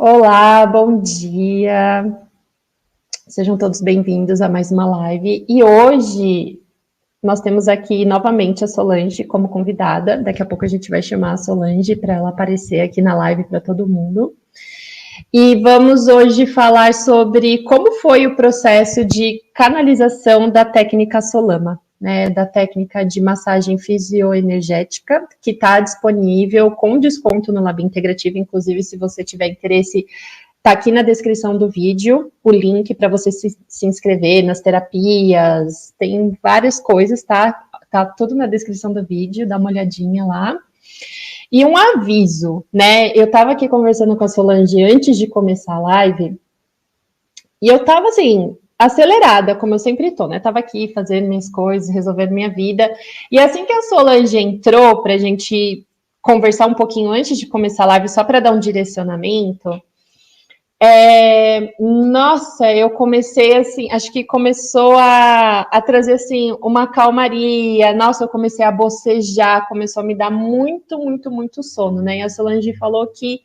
Olá, bom dia. Sejam todos bem-vindos a mais uma live. E hoje nós temos aqui novamente a Solange como convidada. Daqui a pouco a gente vai chamar a Solange para ela aparecer aqui na live para todo mundo. E vamos hoje falar sobre como foi o processo de canalização da técnica Solama, né, da técnica de massagem fisioenergética, que está disponível com desconto no Lab Integrativo. Inclusive, se você tiver interesse, tá aqui na descrição do vídeo o link para você se inscrever nas terapias, tem várias coisas, tá? Tá tudo na descrição do vídeo, dá uma olhadinha lá. E um aviso, né? Eu tava aqui conversando com a Solange antes de começar a live, e eu tava assim, acelerada, como eu sempre tô, né? Tava aqui fazendo minhas coisas, resolvendo minha vida. E assim que a Solange entrou pra gente conversar um pouquinho antes de começar a live, só para dar um direcionamento, nossa, eu comecei assim, acho que começou a trazer assim uma calmaria. Nossa, eu comecei a bocejar, começou a me dar muito sono, né? E a Solange falou que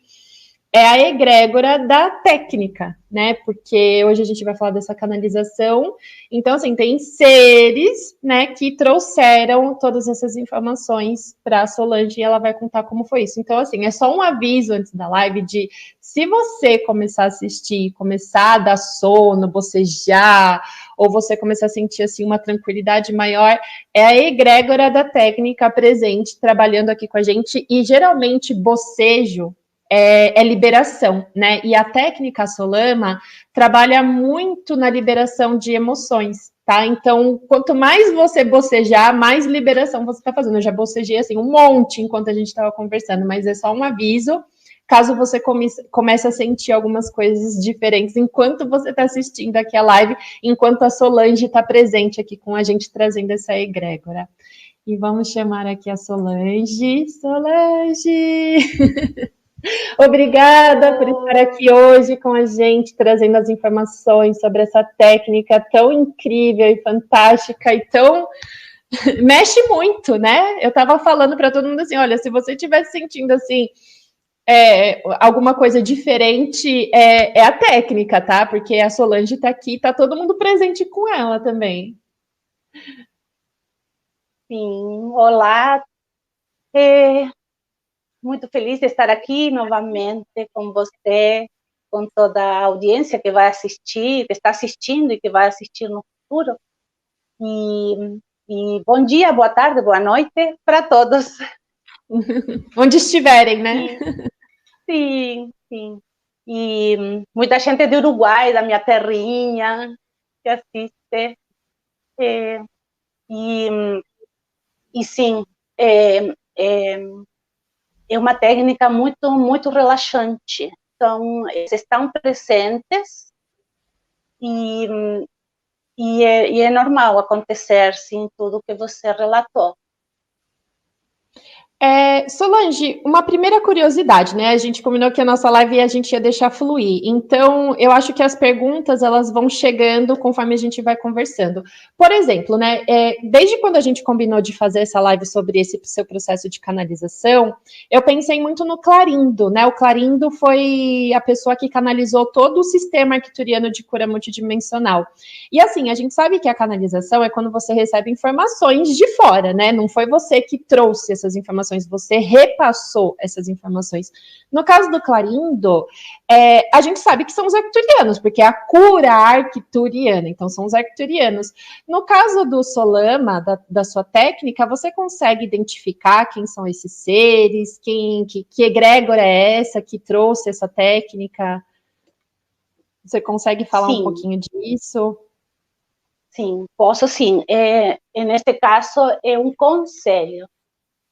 é a egrégora da técnica, né? Porque hoje a gente vai falar dessa canalização. Então, assim, tem seres, né, que trouxeram todas essas informações para a Solange e ela vai contar como foi isso. Então, assim, é só um aviso antes da live de se você começar a assistir, começar a dar sono, bocejar, ou você começar a sentir assim uma tranquilidade maior, é a egrégora da técnica presente trabalhando aqui com a gente e geralmente bocejo é liberação, né? E a técnica Solama trabalha muito na liberação de emoções, tá? Então, quanto mais você bocejar, mais liberação você está fazendo. Eu já bocejei assim um monte enquanto a gente estava conversando, mas é só um aviso. Caso você comece a sentir algumas coisas diferentes enquanto você está assistindo aqui a live, enquanto a Solange está presente aqui com a gente trazendo essa egrégora. E vamos chamar aqui a Solange. Solange! Obrigada por estar aqui hoje com a gente, trazendo as informações sobre essa técnica tão incrível e fantástica e tão mexe muito, né? Eu estava falando para todo mundo assim, olha, se você estiver sentindo assim alguma coisa diferente, é a técnica, tá? Porque a Solange está aqui, tá todo mundo presente com ela também. Sim, olá. É, muito feliz de estar aqui novamente com você, com toda a audiência que vai assistir, que está assistindo e que vai assistir no futuro. E bom dia, boa tarde, boa noite para todos. Onde estiverem, né? Sim. E muita gente do Uruguai, da minha terrinha, que assiste. É, e, e sim, é, é, é uma técnica muito relaxante. Então, eles estão presentes e, e é normal acontecer, sim, tudo que você relatou. Solange, uma primeira curiosidade, né? A gente combinou que a nossa live a gente ia deixar fluir. Então, eu acho que as perguntas elas vão chegando conforme a gente vai conversando. Por exemplo, né? Desde quando a gente combinou de fazer essa live sobre esse seu processo de canalização, eu pensei muito no Clarindo, né? O Clarindo foi a pessoa que canalizou todo o sistema arcturiano de cura multidimensional. E assim, a gente sabe que a canalização é quando você recebe informações de fora, né? Não foi você que trouxe essas informações, você repassou essas informações. No caso do Clarindo, a gente sabe que são os arcturianos, porque é a cura arcturiana, então são os arcturianos. No caso do Solama, da sua técnica, você consegue identificar quem são esses seres, que egrégora é essa que trouxe essa técnica? Você consegue falar um pouquinho disso? Sim, posso sim. Neste caso, é um conselho.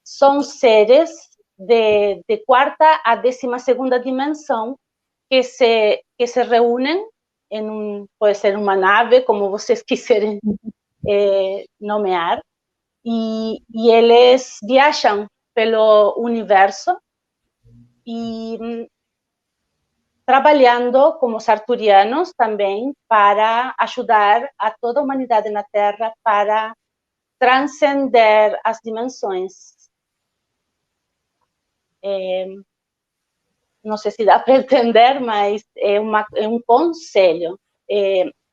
São seres de quarta a 12ª dimensão que se reúnem pode ser uma nave, como vocês quiserem nomear, e eles viajam pelo universo e trabalhando como os arturianos também para ajudar a toda a humanidade na Terra para transcender as dimensões. não sei se dá para entender, mas é um conselho.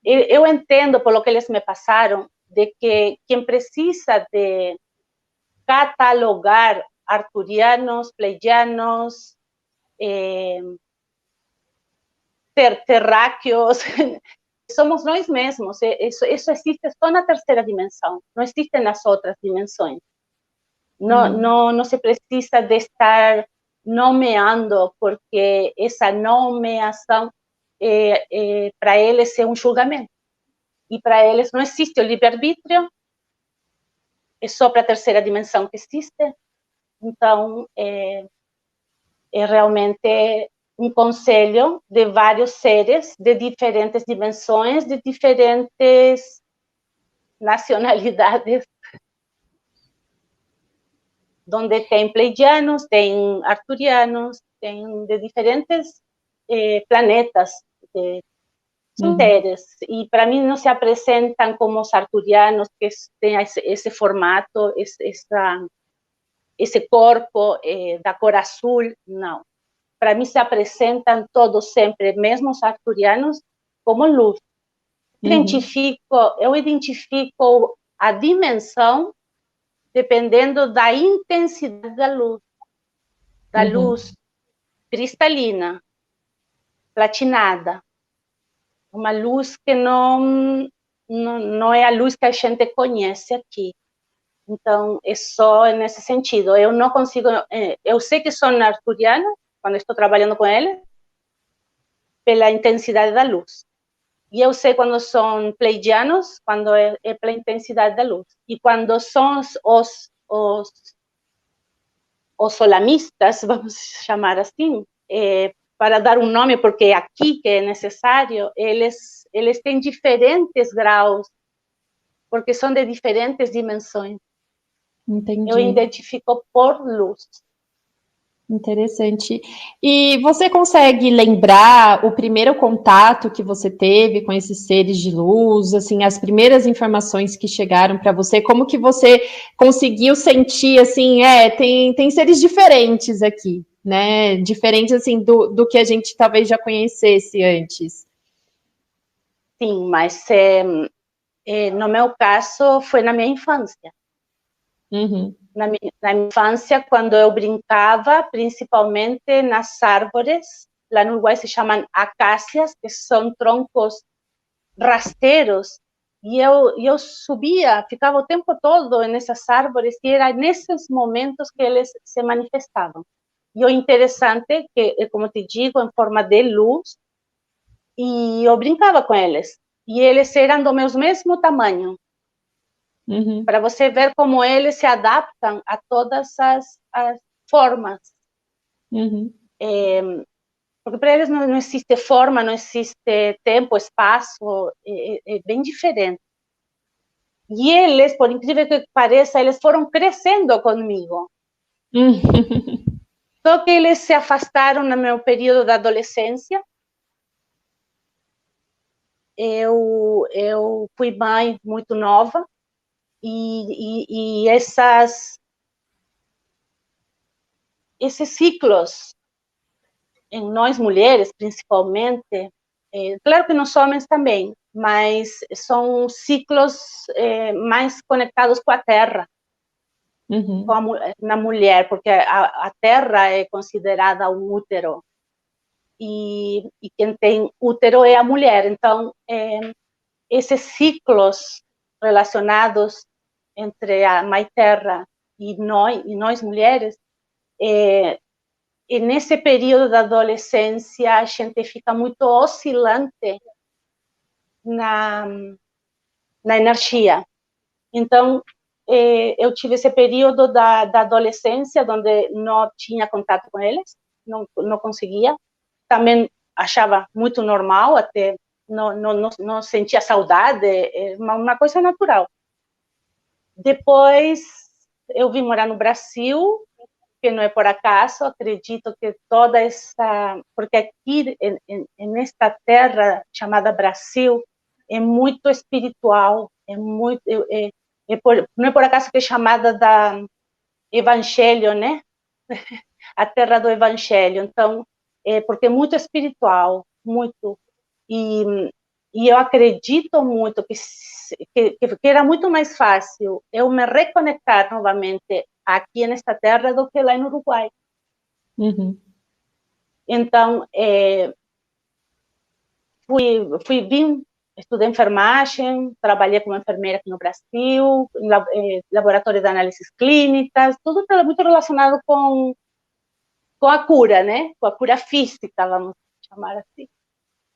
Eu entendo, pelo que eles me passaram, de que quem precisa de catalogar arturianos, pleiadianos, terráqueos, somos nós mesmos. Isso existe só na terceira dimensão, não existe nas outras dimensões. Não se precisa de estar nomeando, porque essa nomeação para eles é um julgamento. E para eles não existe o livre-arbítrio, é só para a terceira dimensão que existe. Então, é realmente um conselho de vários seres, de diferentes dimensões, de diferentes nacionalidades, onde tem pleiadianos, tem arturianos, tem de diferentes planetas, seres. E para mim não se apresentam como os arturianos, que têm esse formato, esse corpo da cor azul, não. Para mim se apresentam todos sempre, mesmo os arturianos, como luz. Eu identifico a dimensão dependendo da intensidade da luz cristalina, platinada, uma luz que não é a luz que a gente conhece aqui. Então, é só nesse sentido. Eu não consigo... Eu sei que são arturianos, quando estou trabalhando com eles, pela intensidade da luz. E eu sei quando são pleiadianos, quando é pela intensidade da luz. E quando são os solamistas, vamos chamar assim, para dar um nome, porque é aqui que é necessário, eles têm diferentes graus, porque são de diferentes dimensões. Entendi. Eu identifico por luz. Interessante. E você consegue lembrar o primeiro contato que você teve com esses seres de luz, assim, as primeiras informações que chegaram para você? Como que você conseguiu sentir, assim, tem seres diferentes aqui, né? Diferentes, assim, do que a gente talvez já conhecesse antes. Sim, mas no meu caso foi na minha infância. Na minha infância, quando eu brincava, principalmente nas árvores, lá no Uruguai se chamam acácias, que são troncos rasteiros, e eu subia, ficava o tempo todo nessas árvores, e era nesses momentos que eles se manifestavam. E o interessante é que, como te digo, em forma de luz, e eu brincava com eles, e eles eram do meu mesmo tamanho. Para você ver como eles se adaptam a todas as formas. Porque para eles não existe forma, não existe tempo, espaço, é bem diferente. E eles, por incrível que pareça, eles foram crescendo comigo. Só que eles se afastaram no meu período da adolescência. Eu fui mãe muito nova, e esses ciclos, em nós mulheres principalmente, claro que nos homens também, mas são ciclos mais conectados com a terra, na mulher, porque a terra é considerada um útero, e quem tem útero é a mulher. Então, esses ciclos relacionados entre a mãe terra e nós mulheres, e nesse período da adolescência a gente fica muito oscilante na energia. Então, eu tive esse período da adolescência onde não tinha contato com eles, não conseguia. Também achava muito normal, até não sentia saudade, uma coisa natural. Depois, eu vim morar no Brasil, que não é por acaso, acredito que toda essa... Porque aqui, nesta terra chamada Brasil, é muito espiritual, não é por acaso que é chamada da Evangelho, né? A terra do Evangelho. Então, porque é muito espiritual, muito. E eu acredito muito que era muito mais fácil eu me reconectar novamente aqui nesta terra do que lá no Uruguai. Uhum. Então, vim, estudei enfermagem, trabalhei como enfermeira aqui no Brasil, em laboratório de análises clínicas, tudo muito relacionado com a cura, né? Com a cura física, vamos chamar assim.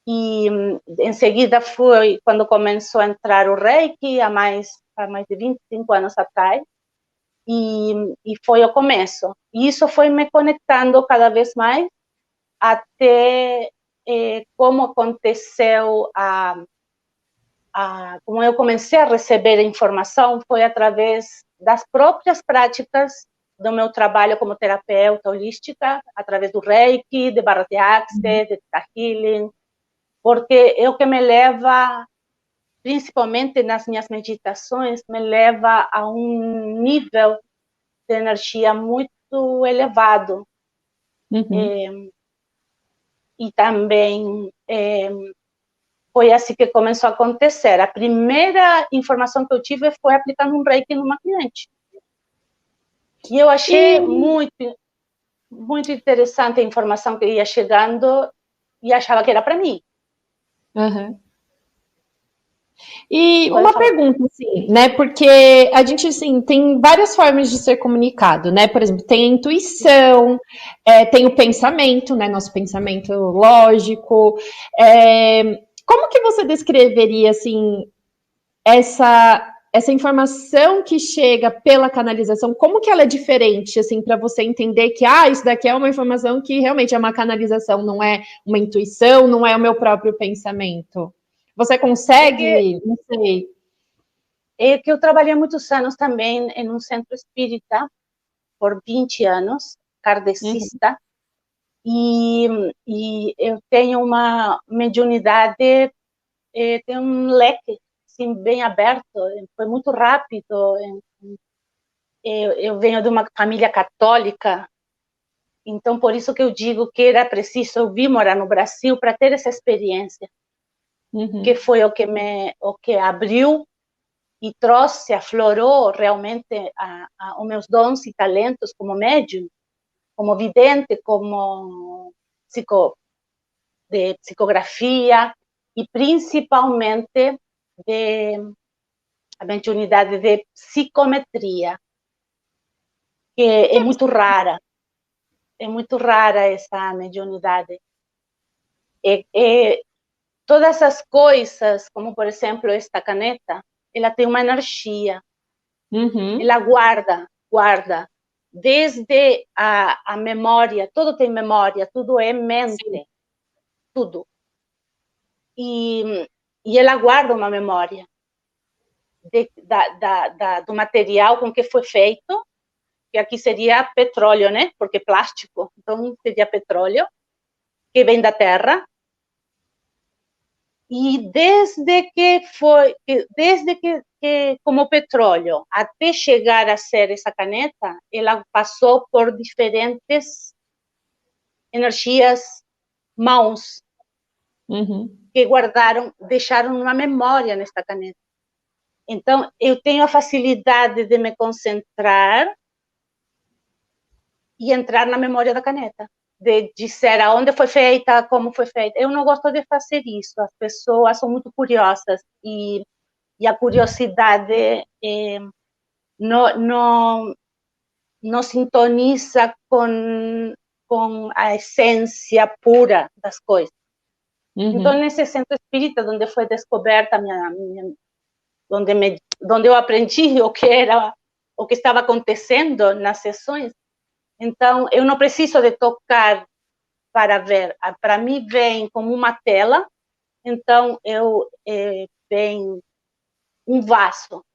E em seguida foi quando começou a entrar o Reiki, há mais de 25 anos atrás, e foi o começo. E isso foi me conectando cada vez mais até como aconteceu como eu comecei a receber a informação foi através das próprias práticas do meu trabalho como terapeuta holística, através do Reiki, de barra de Axis, de Theta Healing, porque é o que me leva, principalmente nas minhas meditações, me leva a um nível de energia muito elevado. Uhum. E também foi assim que começou a acontecer. A primeira informação que eu tive foi aplicando um Reiki numa cliente. E eu achei muito, muito interessante a informação que ia chegando e achava que era para mim. Uhum. E uma pergunta, assim, né? Porque a gente, assim, tem várias formas de ser comunicado, né? Por exemplo, tem a intuição, tem o pensamento, né? Nosso pensamento lógico. Como que você descreveria, assim, essa informação que chega pela canalização, como que ela é diferente, assim, para você entender que, isso daqui é uma informação que realmente é uma canalização, não é uma intuição, não é o meu próprio pensamento? Você consegue, não sei. É que eu trabalhei muitos anos também em um centro espírita, por 20 anos, kardecista, e eu tenho uma mediunidade, tenho um leque assim, bem aberto, foi muito rápido. Eu venho de uma família católica, então por isso que eu digo que era preciso eu vir morar no Brasil para ter essa experiência, que foi o que abriu e trouxe, aflorou realmente os meus dons e talentos como médium, como vidente, como de psicografia e principalmente a mediunidade de psicometria, que é muito rara. É muito rara essa mediunidade. Todas as coisas, como por exemplo esta caneta, ela tem uma energia. Ela guarda. Desde a memória, tudo tem memória, tudo é mente. Sim. Tudo. E ela guarda uma memória do material com que foi feito, que aqui seria petróleo, né? Porque plástico, então seria petróleo, que vem da terra. E desde que como petróleo, até chegar a ser essa caneta, ela passou por diferentes energias, mãos, que deixaram uma memória nesta caneta. Então, eu tenho a facilidade de me concentrar e entrar na memória da caneta, de dizer aonde foi feita, como foi feita. Eu não gosto de fazer isso. As pessoas são muito curiosas e a curiosidade não sintoniza com a essência pura das coisas. Então, nesse centro espírita, onde foi descoberta onde eu aprendi o que estava acontecendo nas sessões, então eu não preciso de tocar para ver. Para mim vem como uma tela, então vem um vaso.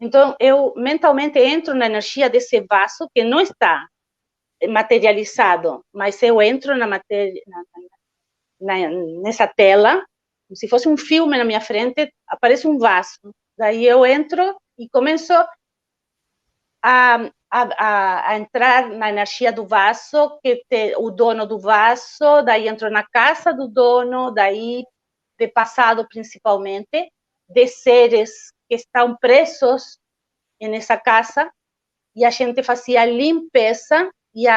Então eu mentalmente entro na energia desse vaso que não está materializado, mas eu entro na matéria, nessa tela, como se fosse um filme na minha frente, aparece um vaso. Daí eu entro e começo a a entrar na energia do vaso, o dono do vaso, daí entrou na casa do dono, daí de passado principalmente, de seres que estão presos nessa casa, e a gente fazia limpeza e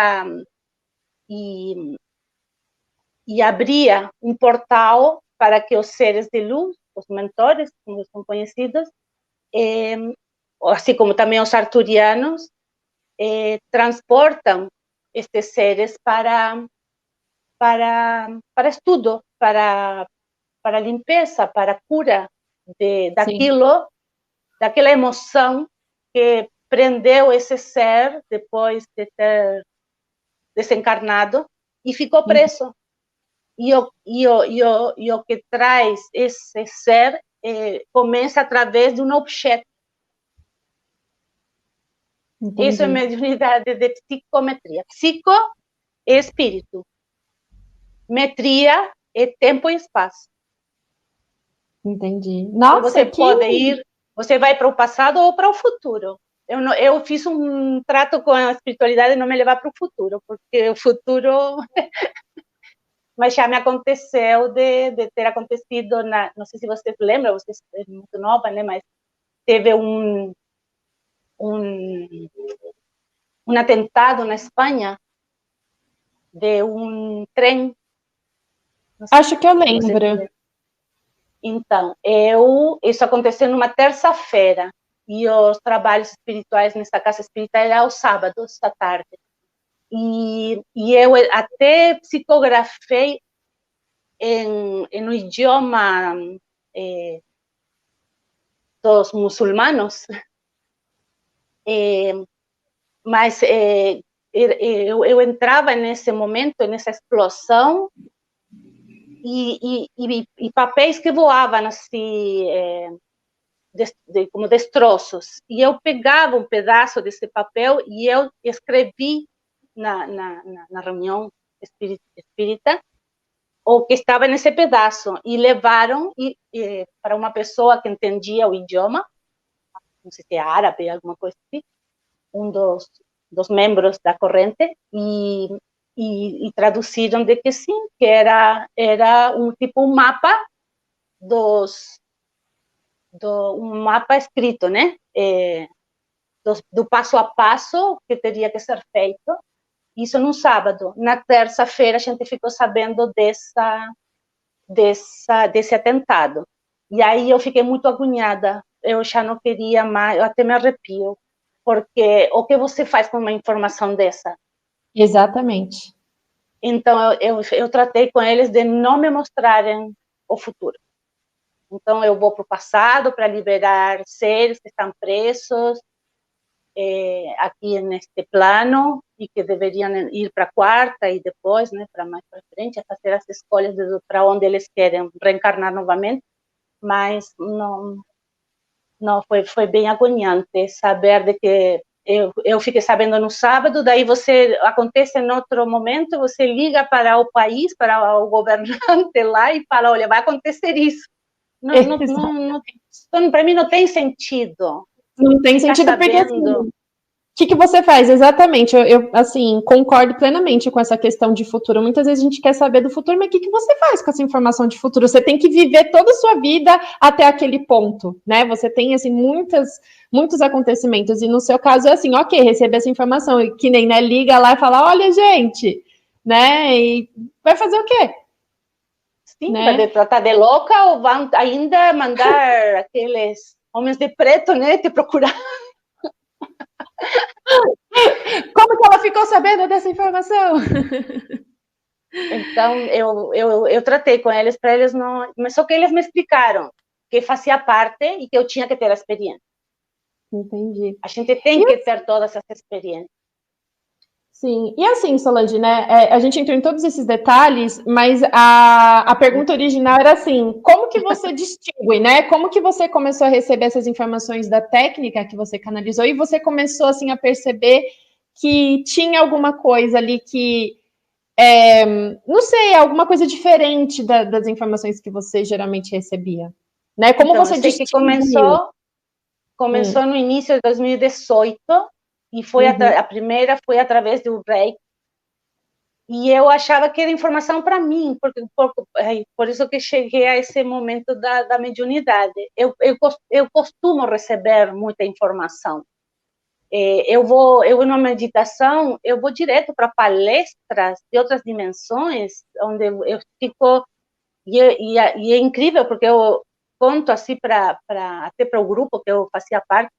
abria um portal para que os seres de luz, os mentores, como são conhecidos, assim como também os arturianos, transportam estes seres para estudo, para limpeza, para cura daquela emoção que prendeu esse ser depois de ter desencarnado e ficou preso. E o que traz esse ser começa através de um objeto. Entendi. Isso é mediunidade de psicometria. Psico é espírito. Metria é tempo e espaço. Entendi. Nossa, você vai para o passado ou para o futuro. Eu fiz um trato com a espiritualidade de não me levar para o futuro, porque o futuro... Mas já me aconteceu de ter acontecido, não sei se você lembra, você é muito nova, né? Mas teve um atentado na Espanha de um trem. Acho que eu lembro. Então, isso aconteceu numa terça-feira, e os trabalhos espirituais nessa casa espírita eram aos sábados à tarde. E eu até psicografei no idioma dos muçulmanos, mas eu entrava nesse momento, nessa explosão, e papéis que voavam assim, como destroços, e eu pegava um pedaço desse papel e eu escrevi na reunião espírita o que estava nesse pedaço, e levaram para uma pessoa que entendia o idioma, não sei se é árabe, alguma coisa assim, um dos membros da corrente, e traduziram de que sim, que era um mapa um mapa escrito, né? Do passo a passo que teria que ser feito. Isso no sábado. Na terça-feira a gente ficou sabendo desse atentado. E aí eu fiquei muito agoniada. Eu já não queria mais, eu até me arrepio. Porque o que você faz com uma informação dessa? Exatamente. Então eu tratei com eles de não me mostrarem o futuro. Então eu vou para o passado para liberar seres que estão presos aqui neste plano, e que deveriam ir para a quarta e depois, né, para mais para frente, a fazer as escolhas para onde eles querem reencarnar novamente. Mas não foi bem agoniante saber de que eu fiquei sabendo no sábado, daí acontece em outro momento, você liga para o país, para o governante lá e fala, olha, vai acontecer isso. Para mim não tem sentido. Não tem sentido, porque assim, o que você faz? Exatamente, eu assim, concordo plenamente com essa questão de futuro. Muitas vezes a gente quer saber do futuro, mas o que você faz com essa informação de futuro? Você tem que viver toda a sua vida até aquele ponto, né? Você tem, assim, muitos acontecimentos, e no seu caso é assim, ok, receber essa informação, e que nem, né, liga lá e fala, olha, gente, né, e vai fazer o quê? Sim, né? Vai tratar de louca, ou vão ainda mandar aqueles homens de preto, né, te procurar. Como que ela ficou sabendo dessa informação? Então, eu tratei com eles, para eles não... Mas só que eles me explicaram que fazia parte e que eu tinha que ter a experiência. Entendi. A gente tem que ter todas essas experiências. Sim, e assim, Solange, né, a gente entrou em todos esses detalhes, mas a pergunta original era assim, como que você distingue, né, como que você começou a receber essas informações da técnica que você canalizou, e você começou, assim, a perceber que tinha alguma coisa ali que, não sei, alguma coisa diferente das informações que você geralmente recebia, né, como então, você distinguiu? Começou no início de 2018, E foi a primeira foi através do Reiki. E eu achava que era informação para mim, porque por isso que cheguei a esse momento da mediunidade. Eu costumo receber muita informação. Eu numa meditação, eu vou direto para palestras de outras dimensões, onde eu fico, e é incrível, porque eu conto assim até para o grupo que eu fazia parte,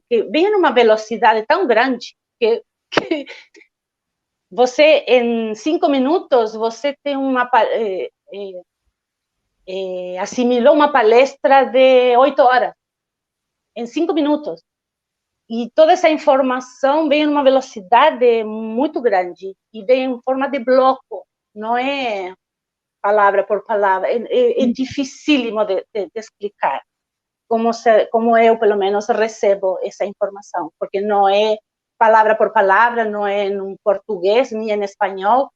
que vem numa velocidade tão grande que você, em 5 minutos, você tem assimilou uma palestra de 8 horas, em 5 minutos. E toda essa informação vem numa velocidade muito grande, e vem em forma de bloco, não é palavra por palavra, é dificílimo de explicar como eu, pelo menos, recebo essa informação, porque não é palavra por palavra, não é em português, nem em espanhol,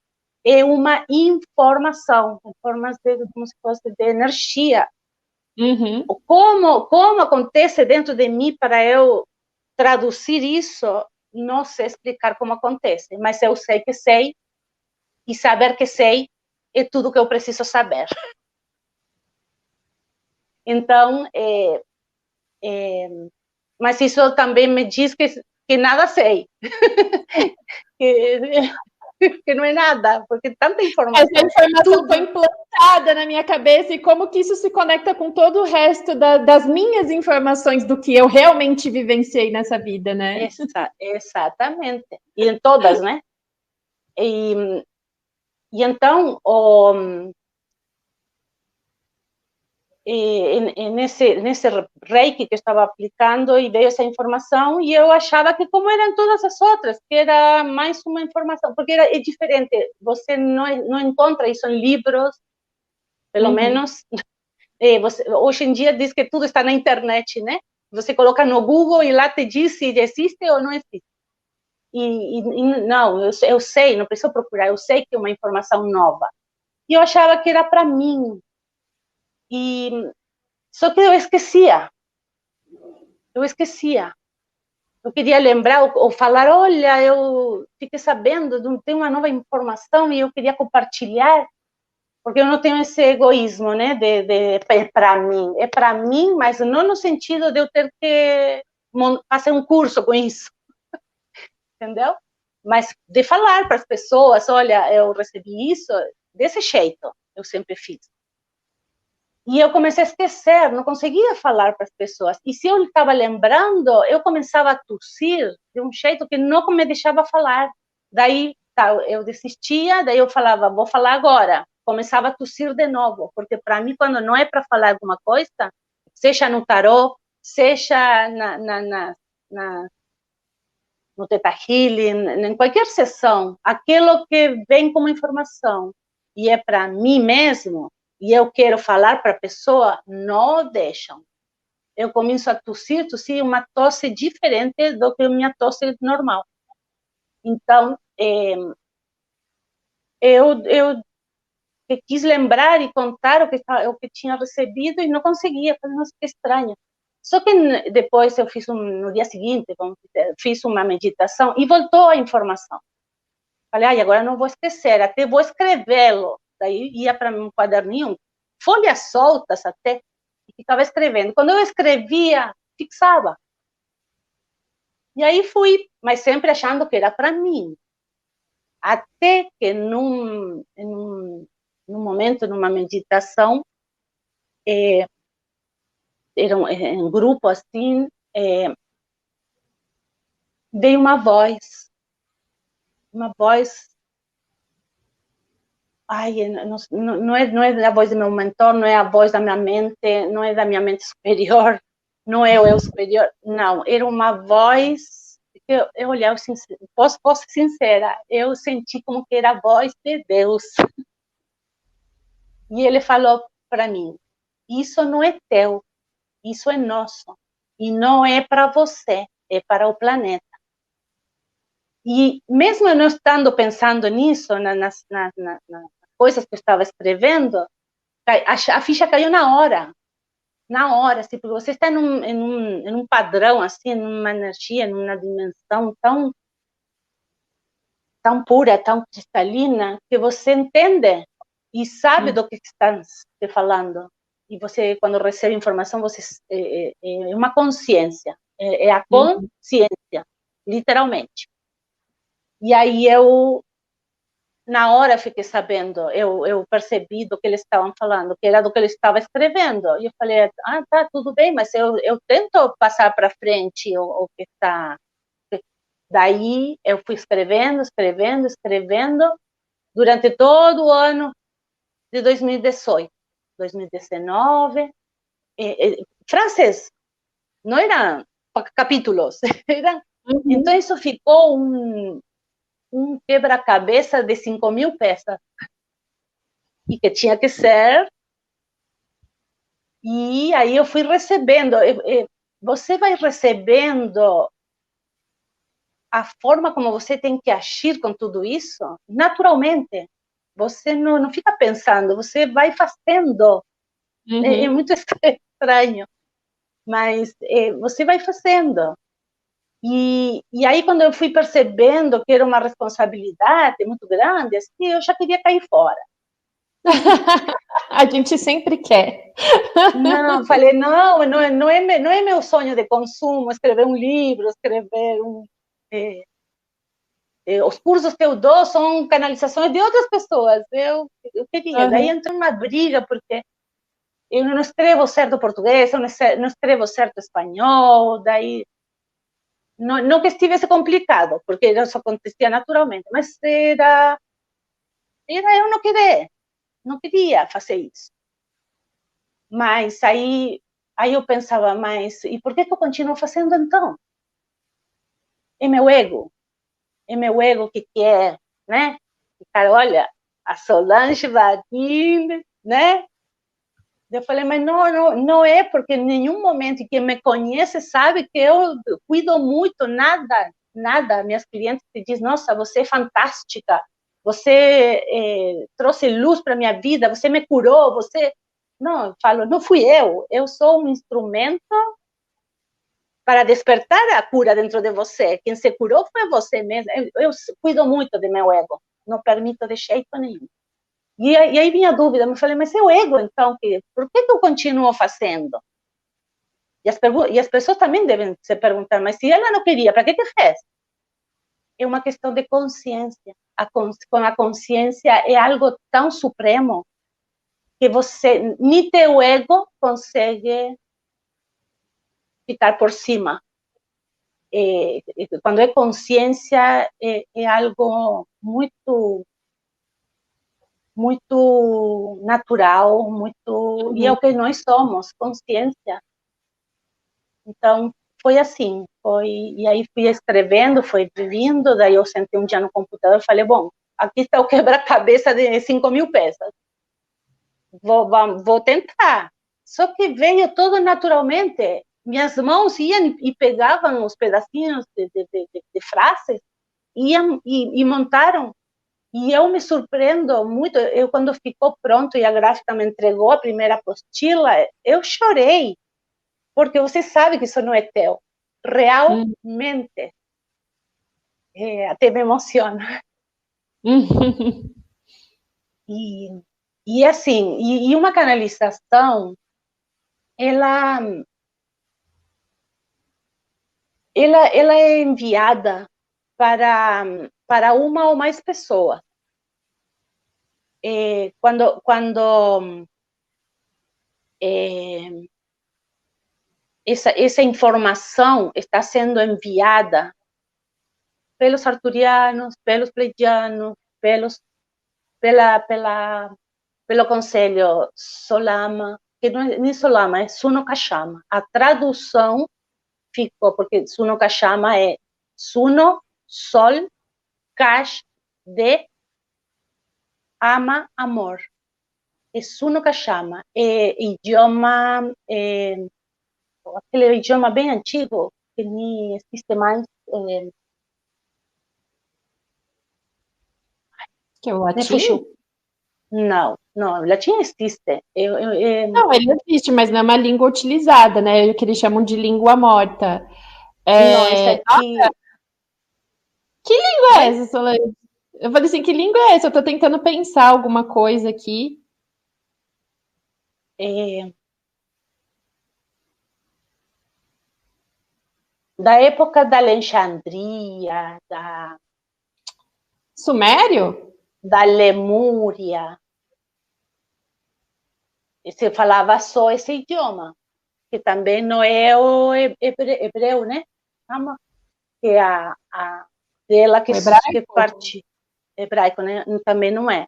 é uma informação, em formas como se fosse de energia. Como acontece dentro de mim para eu traduzir isso, não sei explicar como acontece, mas eu sei que sei, e saber que sei é tudo que eu preciso saber. Então, mas isso também me diz que nada sei. que não é nada, porque tanta informação. Essa informação foi implantada na minha cabeça, e como que isso se conecta com todo o resto das minhas informações do que eu realmente vivenciei nessa vida, né? Exatamente. E em todas, né? E então, nesse Reiki que eu estava aplicando, e veio essa informação, e eu achava que como eram todas as outras, que era mais uma informação, porque é diferente, você não encontra isso em livros, pelo menos, hoje em dia diz que tudo está na internet, né? Você coloca no Google e lá te diz se existe ou não existe. E não, eu sei, não preciso procurar, eu sei que é uma informação nova. E eu achava que era para mim. Só que eu esquecia. Eu queria lembrar ou falar, olha, eu fiquei sabendo, tem uma nova informação e eu queria compartilhar, porque eu não tenho esse egoísmo, né, é para mim, mas não no sentido de eu ter que fazer um curso com isso, entendeu? Mas de falar para as pessoas, olha, eu recebi isso, desse jeito, eu sempre fiz. E eu comecei a esquecer, não conseguia falar para as pessoas. E se eu estava lembrando, eu começava a tossir de um jeito que não me deixava falar. Daí eu desistia, daí eu falava, vou falar agora. Começava a tossir de novo, porque para mim, quando não é para falar alguma coisa, seja no tarô, seja no Theta Healing, em qualquer sessão, aquilo que vem como informação e é para mim mesmo, e eu quero falar para a pessoa, não deixam. Eu começo a tossir uma tosse diferente do que a minha tosse normal. Então, eu quis lembrar e contar o que tinha recebido e não conseguia, falei, nossa, que estranho. Só que depois eu fiz, no dia seguinte, fiz uma meditação e voltou a informação. Falei, agora não vou esquecer, até vou escrevê-lo. Daí ia para um quaderninho, folhas soltas até, e ficava escrevendo. Quando eu escrevia, fixava. E aí fui, mas sempre achando que era para mim. Até que num momento, numa meditação, era um grupo assim, veio uma voz. Não é a voz do meu mentor, não é a voz da minha mente, não é da minha mente superior, não é o eu superior, não, era uma voz que eu olhava, posso ser sincera, eu senti como que era a voz de Deus. E ele falou para mim, isso não é teu, isso é nosso, e não é para você, é para o planeta. E mesmo eu não estando pensando nisso, nas coisas que eu estava escrevendo, a ficha caiu na hora. na hora, assim, porque você está em um padrão, assim, numa energia, numa dimensão tão pura, tão cristalina, que você entende e sabe do que está te falando. E você, quando recebe informação, você é uma consciência, é a consciência, literalmente. E aí na hora, fiquei sabendo, eu percebi do que eles estavam falando, que era do que ele estava escrevendo. E eu falei, tá, tudo bem, mas eu tento passar para frente o que está. Daí eu fui escrevendo, escrevendo, escrevendo, durante todo o ano de 2018, 2019. Frases, não eram capítulos, eram. Então isso ficou um quebra-cabeça de 5.000 peças, e que tinha que ser. E aí eu fui recebendo. Você vai recebendo a forma como você tem que agir com tudo isso, naturalmente. Você não fica pensando, você vai fazendo. É muito estranho, mas você vai fazendo. E aí, quando eu fui percebendo que era uma responsabilidade muito grande, assim, eu já queria cair fora. A gente sempre quer. Não, falei, não é meu sonho de consumo escrever um livro, escrever os cursos que eu dou são canalizações de outras pessoas. Eu queria. Daí entrou uma briga, porque eu não escrevo certo português, eu não escrevo certo espanhol, daí não que estivesse complicado, porque isso acontecia naturalmente, mas era eu não queria fazer isso. Mas aí eu pensava, mas e por que eu continuo fazendo então? É meu ego que quer, né? Ficar, olha, a Solange Vadillo, né? Eu falei, mas não é, porque em nenhum momento quem me conhece sabe que eu cuido muito, nada. Minhas clientes me dizem, nossa, você é fantástica, você trouxe luz para minha vida, você me curou, você... Não, eu falo, não fui eu sou um instrumento para despertar a cura dentro de você. Quem se curou foi você mesmo. Eu cuido muito do meu ego, não permito de jeito nenhum. E aí vinha a dúvida, eu falei, mas é o ego, então, por que eu continuo fazendo? E as pessoas também devem se perguntar, mas se ela não queria, para que fez? É uma questão de consciência. Com a consciência é algo tão supremo que você, nem teu ego consegue ficar por cima. Quando é consciência, é algo muito natural, e é o que nós somos, consciência. Então, foi assim, e aí fui escrevendo, foi vindo, daí eu sentei um dia no computador e falei, bom, aqui está o quebra-cabeça de 5.000 peças, vou tentar. Só que veio todo naturalmente, minhas mãos iam e pegavam os pedacinhos de frases, iam e montaram. E eu me surpreendo muito. Quando ficou pronto e a gráfica me entregou a primeira apostila, eu chorei, porque você sabe que isso não é teu. Realmente. Até me emociona. E assim, e uma canalização, ela é enviada para uma ou mais pessoas. Quando essa informação está sendo enviada pelos arturianos, pelos pleiadianos, pelo conselho Solama, que não é nem Solama, é Suno Kashama. A tradução ficou, porque Suno Kashama é Suno, Sol, Kash, de ama, amor. É Suno Kashama. É idioma, aquele idioma bem antigo, que nem existe mais. Que é o Me latim? fugiu. Não, Não, latim existe. Não, ele existe, mas não é uma língua utilizada, né? O que eles chamam de língua morta. Não, esse aqui... Que língua é Oi? essa, Solange? Eu falei assim, que língua é essa? Eu tô tentando pensar alguma coisa aqui. É, da época da Alexandria, Sumério? da Lemúria, se falava só esse idioma, que também não é o hebreu, né? Que é a dela O que hebraico? parte hebraico, né? Também não é.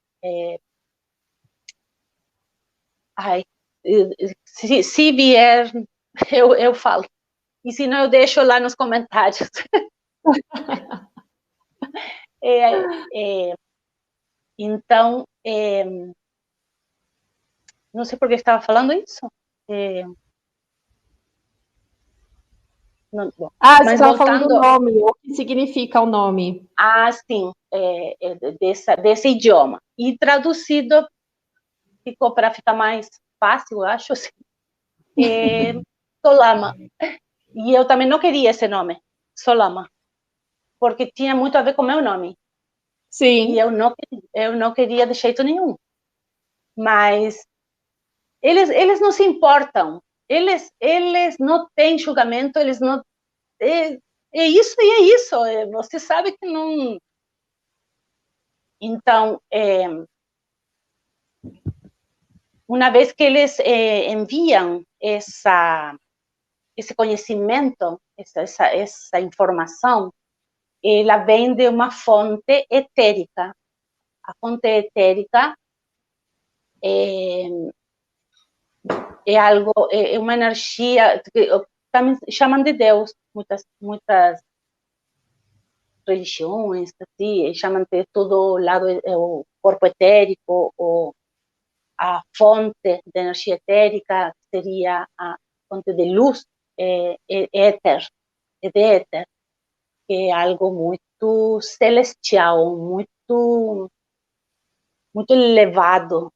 Ai, se vier, eu falo. E se não, eu deixo lá nos comentários. É, é, então, não sei por que estava falando isso. Não, bom, Ah, você mas estava falando do voltando, nome, o que significa o nome? sim, desse idioma. E traduzido ficou para ficar mais fácil, eu acho, assim, Solama. E eu também não queria esse nome, Solama, porque tinha muito a ver com meu nome. E Sim. eu não queria de jeito nenhum. Mas eles não se importam. Eles não têm julgamento, eles não... É isso e é isso. Você sabe que não... Então, uma vez que eles enviam esse conhecimento, essa informação, ela vem de uma fonte etérica. A fonte etérica é algo, é uma energia que também chamam de Deus, muitas religiões, assim, chamam de todo o lado, o corpo etérico, ou a fonte de energia etérica, seria a fonte de luz, éter, é de éter, que é algo muito celestial, muito elevado,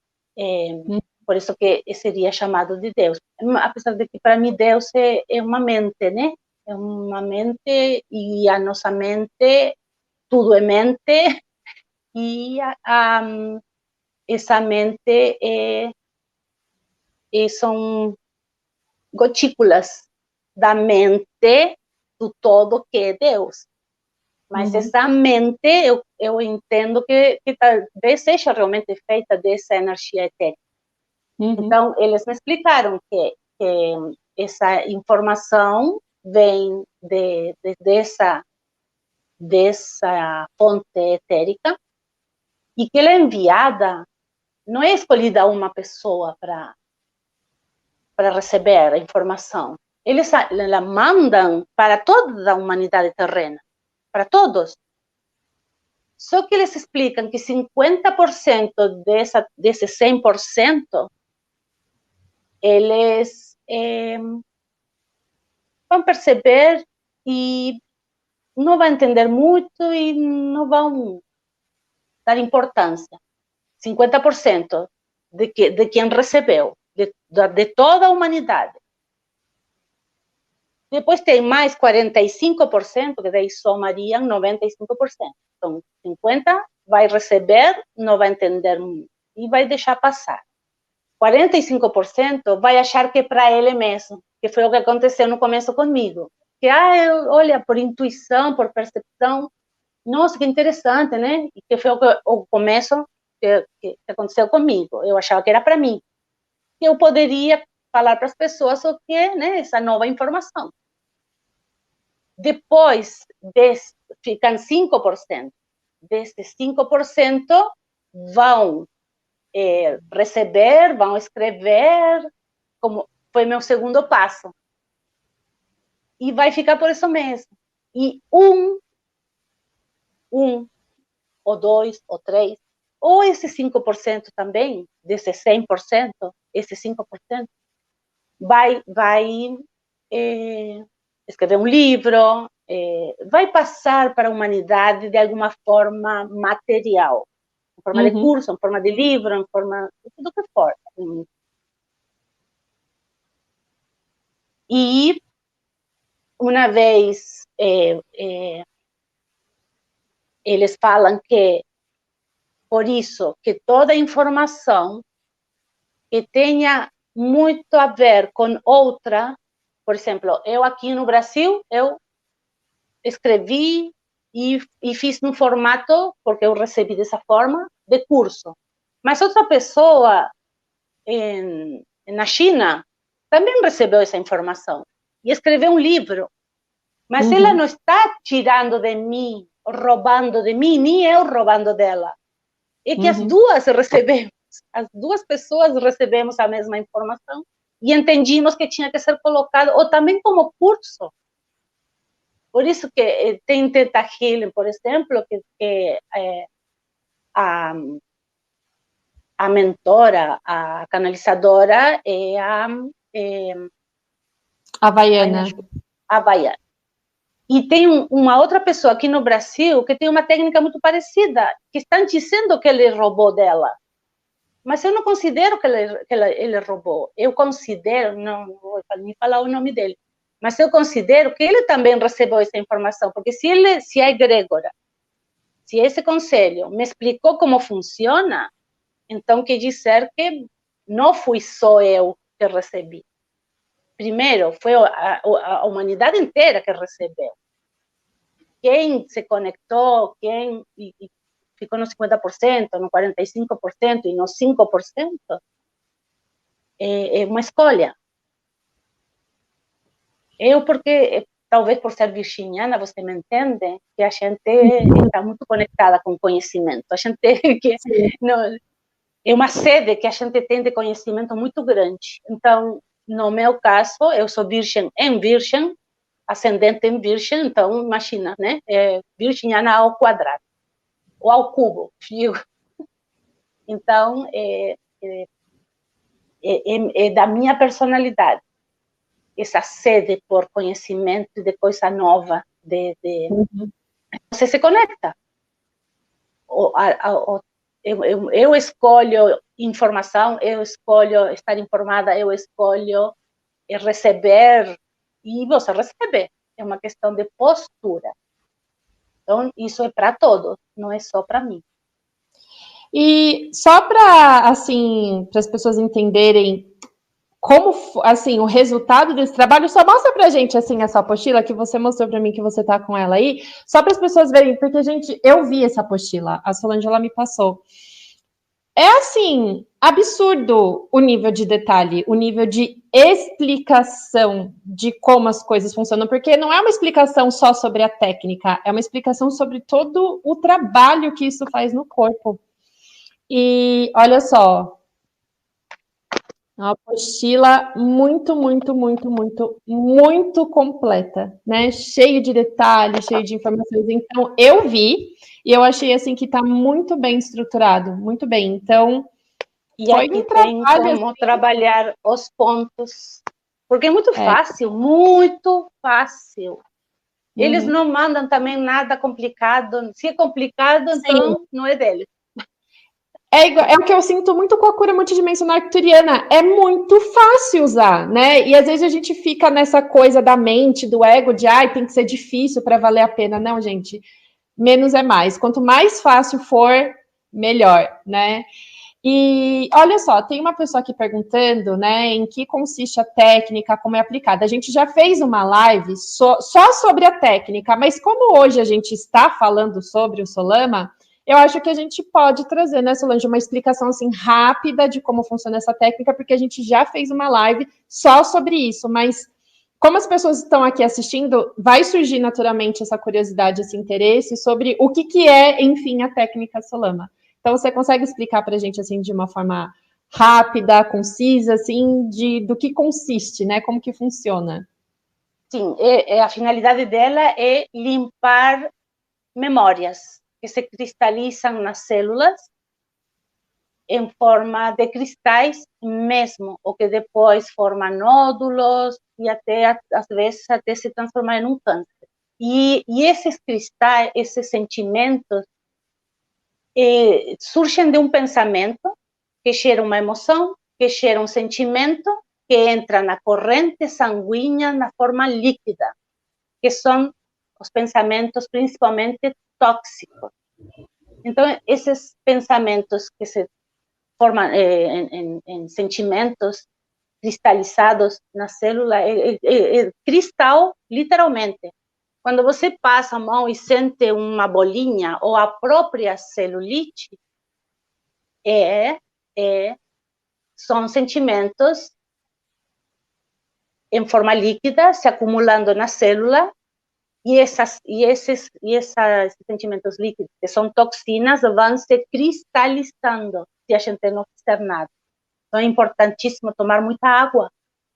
por isso que seria chamado de Deus. Apesar de que, para mim, Deus é uma mente, né? É uma mente, e a nossa mente, tudo é mente, e essa mente são gotículas da mente do todo, que é Deus. Mas essa mente, eu entendo que talvez seja realmente feita dessa energia etérica. Então, eles me explicaram que essa informação vem dessa fonte etérica, e que ela é enviada, não é escolhida uma pessoa para receber a informação. Eles la mandam para toda a humanidade terrena, para todos. Só que eles explicam que 50% desse 100%, eles vão perceber e não vão entender muito e não vão dar importância. 50% de quem recebeu, de toda a humanidade. Depois tem mais 45%, que daí somariam 95%. Então, 50% vai receber, não vai entender e vai deixar passar. 45% vai achar que é para ele mesmo, que foi o que aconteceu no começo comigo. Que, olha, por intuição, por percepção, nossa, que interessante, né? E que foi o começo que aconteceu comigo. Eu achava que era para mim. Que eu poderia falar para as pessoas o que, né, essa nova informação. Depois, ficam 5%. Desses 5% vão receber, vão escrever, como foi meu segundo passo. E vai ficar por isso mesmo. E um, ou dois, ou três, ou esse 5% também, desse 100%, esse 5%, vai escrever um livro, vai passar para a humanidade de alguma forma material. em forma de curso, em forma de livro, em forma de tudo que for. E uma vez eles falam que, por isso, que toda informação que tenha muito a ver com outra, por exemplo, eu aqui no Brasil, eu escrevi e fiz no formato, porque eu recebi dessa forma, de curso. Mas outra pessoa na China também recebeu essa informação e escreveu um livro. Mas ela não está tirando de mim, roubando de mim, nem eu roubando dela. É que as duas recebemos, as duas pessoas recebemos a mesma informação e entendimos que tinha que ser colocado, ou também como curso. Por isso que tem Theta Healing, por exemplo, que a mentora, a canalizadora é a Havaiana. E tem uma outra pessoa aqui no Brasil que tem uma técnica muito parecida, que estão dizendo que ele roubou dela. Mas eu não considero que ele roubou. Eu considero, não vou nem falar o nome dele, mas eu considero que ele também recebeu essa informação, porque se a egrégora, se esse conselho me explicou como funciona, então quer dizer que não fui só eu que recebi. Primeiro, foi a humanidade inteira que recebeu. Quem se conectou, quem ficou no 50%, no 45% e no 5%, é uma escolha. Eu, porque talvez por ser virginiana, você me entende, que a gente está muito conectada com conhecimento. A gente que não, é uma sede que a gente tem de conhecimento muito grande. Então, no meu caso, eu sou virgem em virgem, ascendente em virgem, então imagina, né? Virginiana ao quadrado, ou ao cubo, digo. Então, é da minha personalidade, essa sede por conhecimento de coisa nova, você se conecta. Eu escolho informação, eu escolho estar informada, eu escolho receber, e você recebe. É uma questão de postura. Então, isso é para todos, não é só para mim. E só para, assim, para as pessoas entenderem como, assim, o resultado desse trabalho, só mostra pra gente, assim, essa apostila que você mostrou pra mim, que você tá com ela aí, só para as pessoas verem, porque, gente, eu vi essa apostila, a Solange, ela me passou. É, assim, absurdo o nível de detalhe, o nível de explicação de como as coisas funcionam, porque não é uma explicação só sobre a técnica, é uma explicação sobre todo o trabalho que isso faz no corpo. E olha só, uma apostila muito, muito, muito, muito, muito completa, né? Cheio de detalhes, cheio de informações. Então, eu vi e eu achei assim que está muito bem estruturado, muito bem. Então, e foi aqui um trabalho, tem como assim, trabalhar os pontos, porque é muito fácil, muito fácil. Eles não mandam também nada complicado. Se é complicado, então não é deles. É o que eu sinto muito com a cura multidimensional arcturiana. É muito fácil usar, né? E às vezes a gente fica nessa coisa da mente, do ego, de tem que ser difícil para valer a pena. Não, gente. Menos é mais. Quanto mais fácil for, melhor, né? E olha só, tem uma pessoa aqui perguntando, né, em que consiste a técnica, como é aplicada. A gente já fez uma live só sobre a técnica, mas como hoje a gente está falando sobre o Solama, eu acho que a gente pode trazer, né, Solange, uma explicação assim rápida de como funciona essa técnica, porque a gente já fez uma live só sobre isso, mas como as pessoas estão aqui assistindo, vai surgir naturalmente essa curiosidade, esse interesse sobre o que é, enfim, a técnica Solama. Então, você consegue explicar para a gente, assim, de uma forma rápida, concisa, assim, do que consiste, né? Como que funciona? Sim, a finalidade dela é limpar memórias que se cristalizam nas células em forma de cristais mesmo, o que depois forma nódulos e até, às vezes, até se transformar em um câncer. E esses cristais, esses sentimentos, surgem de um pensamento que gera uma emoção, que gera um sentimento, que entra na corrente sanguínea na forma líquida, que são os pensamentos principalmente tóxicos. Então, esses pensamentos que se formam em sentimentos cristalizados na célula, cristal, literalmente. Quando você passa a mão e sente uma bolinha ou a própria celulite, são sentimentos em forma líquida se acumulando na célula, e esses sentimentos líquidos, que são toxinas, vão se cristalizando se a gente não fizer nada. Então é importantíssimo tomar muita água,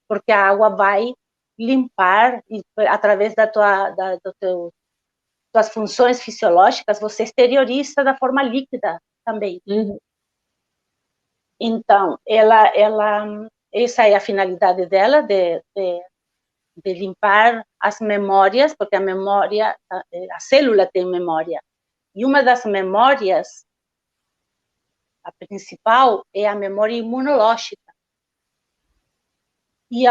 porque a água vai limpar, e através das tuas funções fisiológicas, você exterioriza da forma líquida também. Uhum. Então, essa é a finalidade dela, de limpar as memórias, porque a célula tem memória. E uma das memórias, a principal, é a memória imunológica. E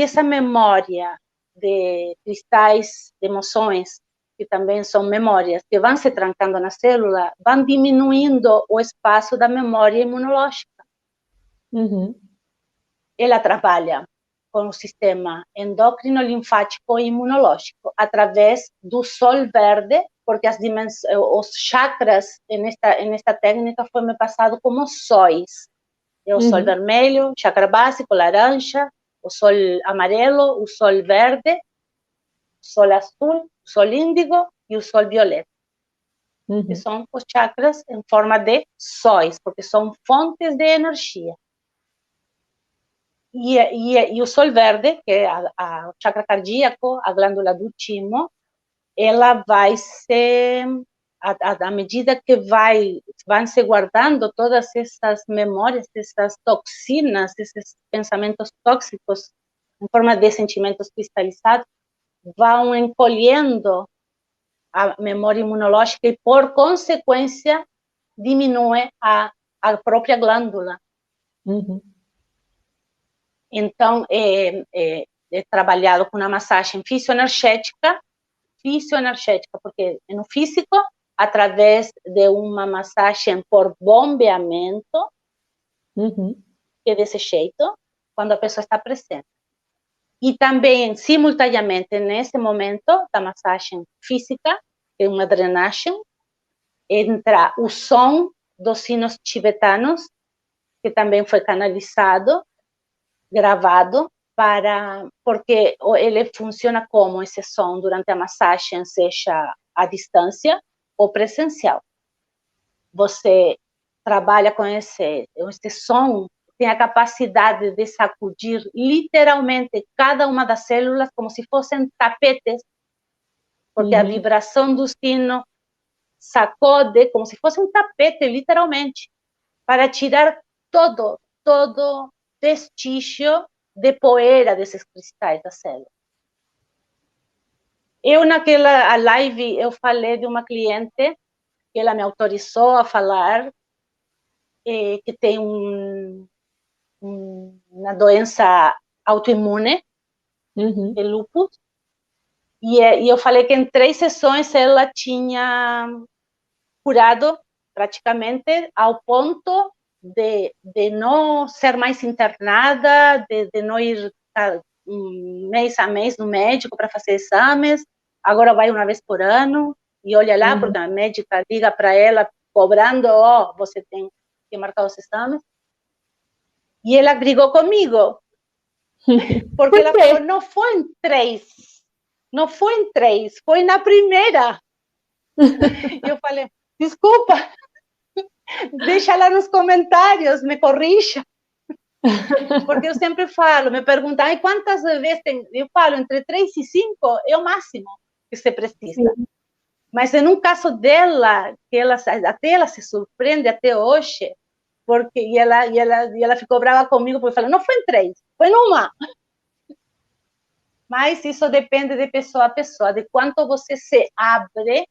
essa memória de cristais de emoções, que também são memórias, que vão se trancando na célula, vão diminuindo o espaço da memória imunológica. Uhum. Ela trabalha com o sistema endócrino, linfático e imunológico, através do sol verde, porque os chakras nesta técnica foi me passado como sóis. É o sol vermelho, chakra básico, laranja, o sol amarelo, o sol verde, o sol azul, o sol índigo e o sol violeta. Que são os chakras em forma de sóis, porque são fontes de energia. E o sol verde, que é o chakra cardíaco, a glândula do timo, ela vai ser, à medida que vão se guardando todas essas memórias, essas toxinas, esses pensamentos tóxicos, em forma de sentimentos cristalizados, vão encolhendo a memória imunológica e, por consequência, diminui a própria glândula. Então, é trabalhado com uma massagem fisioenergética, porque no físico, através de uma massagem por bombeamento, que é desse jeito, quando a pessoa está presente. E também, simultaneamente, nesse momento da massagem física, que é uma drenagem, entra o som dos sinos tibetanos, que também foi canalizado, gravado, porque ele funciona como esse som durante a massagem, seja à distância ou presencial. Você trabalha com esse som, tem a capacidade de sacudir literalmente cada uma das células como se fossem tapetes, porque a vibração do sino sacode como se fosse um tapete, literalmente, para tirar todo vestígio de poeira desses cristais da célula. Naquela live, eu falei de uma cliente que ela me autorizou a falar, que tem uma doença autoimune, de lúpus, e eu falei que em 3 sessões ela tinha curado praticamente ao ponto de não ser mais internada, de não ir mês a mês no médico para fazer exames, agora vai uma vez por ano, e olha lá, porque a médica liga para ela, cobrando, você tem que marcar os exames. E ela brigou comigo, porque ela falou, não foi em 3, foi na primeira. E eu falei, desculpa, deixa lá nos comentários, me corrija. Porque eu sempre falo, me perguntam, quantas vezes tem? Eu falo, entre 3 e 5 é o máximo que você precisa. Sim. Mas em um caso dela, que até ela se surpreende até hoje, porque e ela ficou brava comigo, porque falou, não foi em 3, foi numa. Mas isso depende de pessoa a pessoa, de quanto você se abre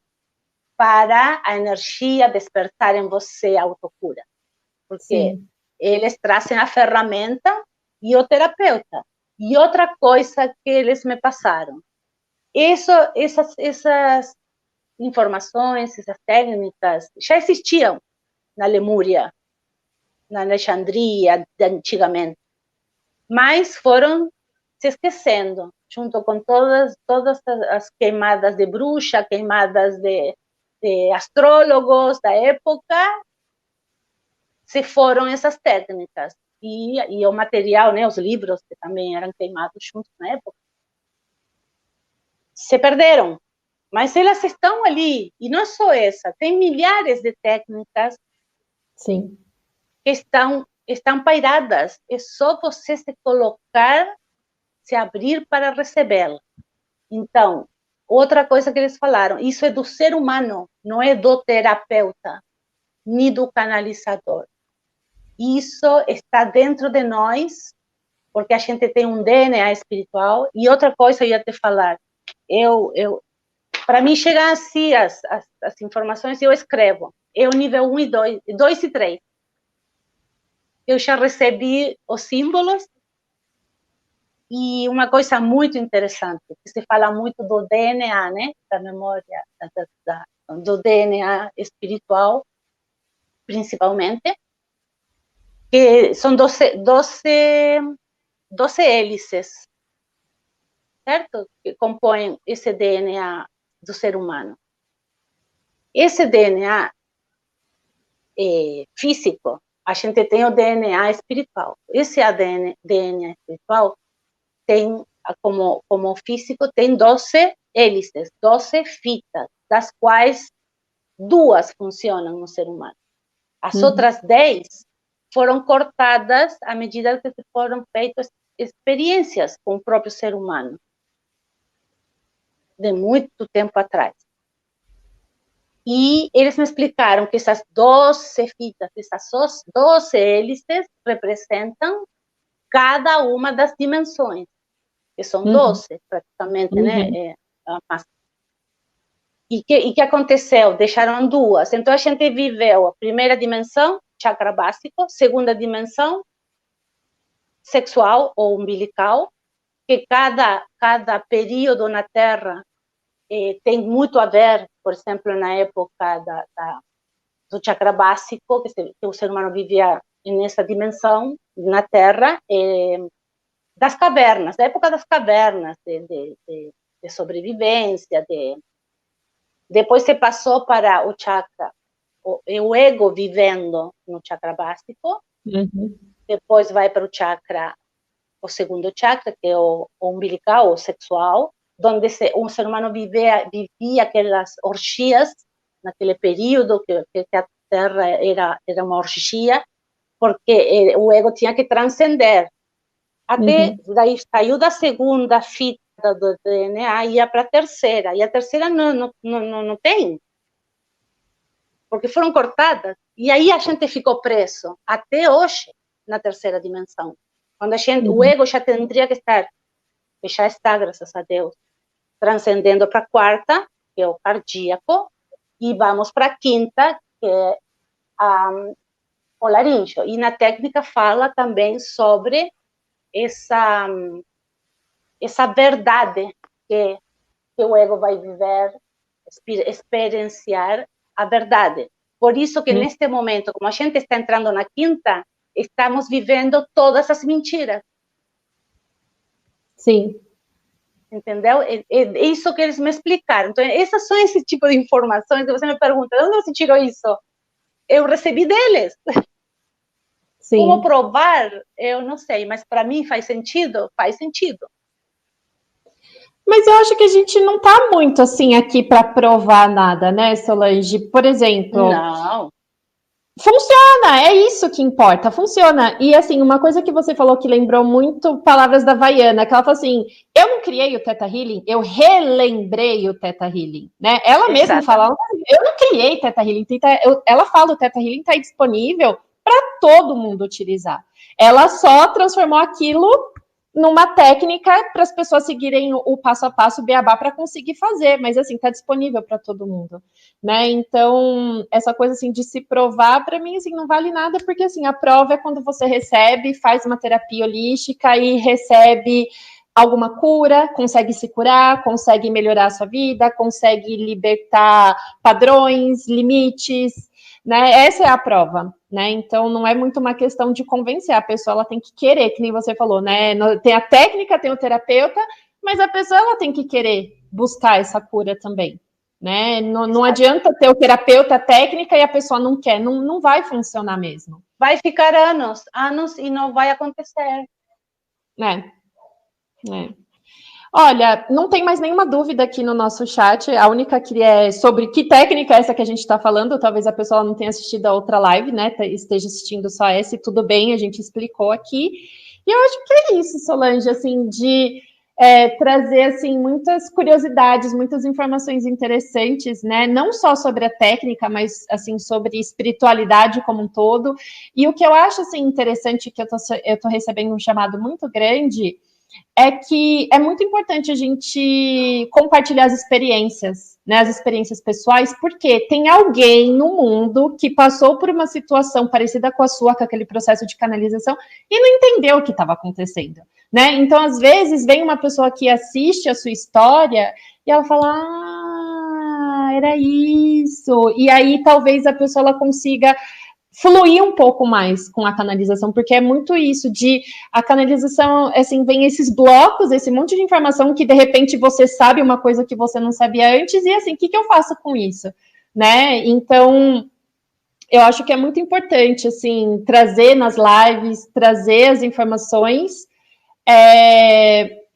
para a energia despertar em você a autocura. Porque Sim. eles trazem a ferramenta e o terapeuta. E outra coisa que eles me passaram. Essas informações, essas técnicas, já existiam na Lemúria, na Alexandria, antigamente. Mas foram se esquecendo, junto com todas as queimadas de bruxa, queimadas de astrólogos da época, se foram essas técnicas. E o material, né, os livros que também eram queimados juntos na época, se perderam. Mas elas estão ali, e não é só essa, tem milhares de técnicas Sim. que estão pairadas. É só você se colocar, se abrir para recebê-la. Então, outra coisa que eles falaram, isso é do ser humano, não é do terapeuta, nem do canalizador. Isso está dentro de nós, porque a gente tem um DNA espiritual. E outra coisa eu ia te falar, para mim chegar assim as informações, eu escrevo. É o nível 1 e 2 e 3. Eu já recebi os símbolos. E uma coisa muito interessante, que se fala muito do DNA, né? Da memória, do DNA espiritual, principalmente, que são 12 hélices, certo? Que compõem esse DNA do ser humano. Esse DNA físico, a gente tem o DNA espiritual. Esse DNA espiritual tem, como físico, tem 12 hélices, 12 fitas, das quais 2 funcionam no ser humano. As outras 10 foram cortadas à medida que foram feitas experiências com o próprio ser humano, de muito tempo atrás. E eles me explicaram que essas 12 fitas, essas 12 hélices, representam cada uma das dimensões, que são 12, praticamente, né? E que aconteceu? Deixaram 2. Então, a gente viveu a primeira dimensão, chakra básico, segunda dimensão, sexual ou umbilical, que cada período na Terra tem muito a ver, por exemplo, na época do chakra básico, que o ser humano vivia nessa dimensão, na Terra, das cavernas, da época das cavernas, de sobrevivência, depois se passou para o chakra, o ego vivendo no chakra básico, depois vai para o segundo chakra, que é o umbilical, o sexual, onde o ser humano vivia aquelas orgias, naquele período que a Terra era uma orgia, porque o ego tinha que transcender. Até daí saiu da segunda fita do DNA e ia para a terceira. E a terceira não tem. Porque foram cortadas. E aí a gente ficou preso, até hoje, na terceira dimensão. Quando o ego já teria que estar, que já está, graças a Deus, transcendendo para a quarta, que é o cardíaco, e vamos para a quinta, que é o laríngeo. E na técnica fala também sobre essa verdade que o ego vai viver, experienciar a verdade. Por isso que neste momento, como a gente está entrando na quinta, estamos vivendo todas as mentiras. Sim. Entendeu? É isso que eles me explicaram. Então, essas são esse tipo de informações que você me pergunta, de onde você tirou isso? Eu recebi deles. Sim. Como provar? Eu não sei, mas para mim faz sentido? Faz sentido. Mas eu acho que a gente não está muito assim aqui para provar nada, né, Solange? Por exemplo... Não. Funciona, é isso que importa, funciona. E assim, uma coisa que você falou que lembrou muito palavras da Vaiana, que ela falou assim, eu não criei o Theta Healing, eu relembrei o Theta Healing, né? Ela mesma fala, eu não criei Theta Healing, ela fala, o Theta Healing está disponível para todo mundo utilizar. Ela só transformou aquilo numa técnica para as pessoas seguirem o passo a passo, o beabá, para conseguir fazer, mas assim, está disponível para todo mundo. né? Então, essa coisa assim de se provar, para mim, assim, não vale nada, porque assim, a prova é quando você recebe, faz uma terapia holística e recebe alguma cura, consegue se curar, consegue melhorar a sua vida, consegue libertar padrões, limites, né? Essa é a prova, né? Então não é muito uma questão de convencer, a pessoa ela tem que querer, que nem você falou, né? Tem a técnica, tem o terapeuta, mas a pessoa ela tem que querer buscar essa cura também, né? Não adianta ter o terapeuta, a técnica e a pessoa não quer, não vai funcionar mesmo. Vai ficar anos e não vai acontecer. Olha, não tem mais nenhuma dúvida aqui no nosso chat. A única que é sobre que técnica é essa que a gente está falando. Talvez a pessoa não tenha assistido a outra live, né? Esteja assistindo só essa e tudo bem, a gente explicou aqui. E eu acho que é isso, Solange, assim, de trazer assim muitas curiosidades, muitas informações interessantes, né? Não só sobre a técnica, mas assim sobre espiritualidade como um todo. E o que eu acho assim interessante que eu tô recebendo um chamado muito grande é que é muito importante a gente compartilhar as experiências, né? As experiências pessoais, porque tem alguém no mundo que passou por uma situação parecida com a sua, com aquele processo de canalização, e não entendeu o que estava acontecendo, né? Então, às vezes, vem uma pessoa que assiste a sua história e ela fala: ah, era isso. E aí, talvez a pessoa ela consiga fluir um pouco mais com a canalização, porque é muito isso de a canalização, assim, vem esses blocos, esse monte de informação que de repente você sabe uma coisa que você não sabia antes, e assim, o que eu faço com isso, né? Então, eu acho que é muito importante, assim, trazer nas lives, trazer as informações